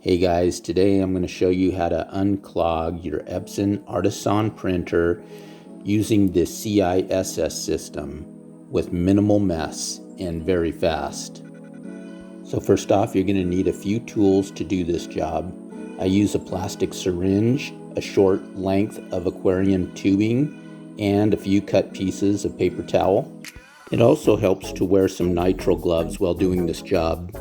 Hey guys, today I'm going to show you how to unclog your Epson Artisan printer using the CISS system with minimal mess and very fast. So first off, you're going to need a few tools to do this job. I use a plastic syringe, a short length of aquarium tubing, and a few cut pieces of paper towel. It also helps to wear some nitrile gloves while doing this job.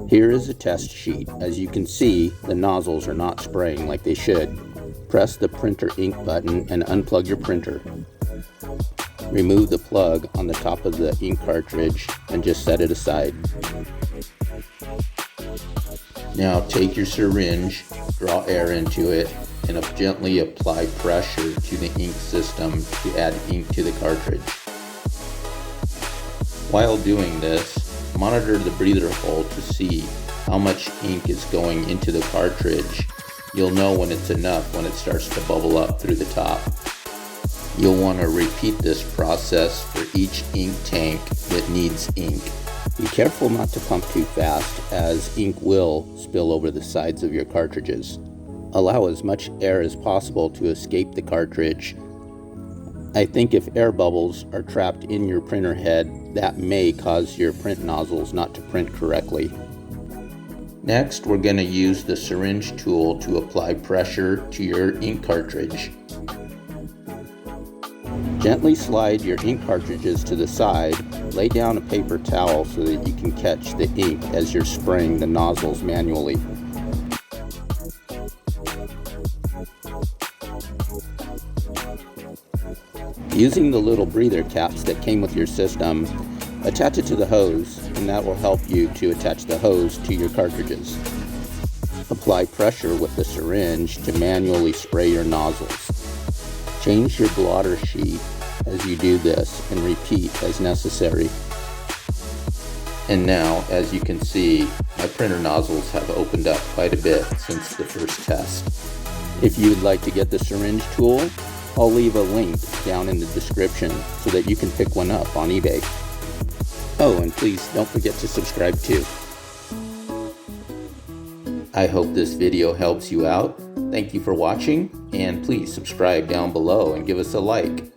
Here is a test sheet. As you can see, the nozzles are not spraying like they should. Press the printer ink button and unplug your printer. Remove the plug on the top of the ink cartridge and just set it aside. Now take your syringe, draw air into it, and gently apply pressure to the ink system to add ink to the cartridge. While doing this, monitor the breather hole to see how much ink is going into the cartridge. You'll know when it's enough when it starts to bubble up through the top. You'll want to repeat this process for each ink tank that needs ink. Be careful not to pump too fast, as ink will spill over the sides of your cartridges. Allow as much air as possible to escape the cartridge. I think if air bubbles are trapped in your printer head, that may cause your print nozzles not to print correctly. Next, we're going to use the syringe tool to apply pressure to your ink cartridge. Gently slide your ink cartridges to the side. Lay down a paper towel so that you can catch the ink as you're spraying the nozzles manually. Using the little breather caps that came with your system, attach it to the hose, and that will help you to attach the hose to your cartridges. Apply pressure with the syringe to manually spray your nozzles. Change your blotter sheet as you do this and repeat as necessary. And now, as you can see, my printer nozzles have opened up quite a bit since the first test. If you would like to get the syringe tool, I'll leave a link down in the description so that you can pick one up on eBay. Oh, and please don't forget to subscribe too. I hope this video helps you out. Thank you for watching, and please subscribe down below and give us a like.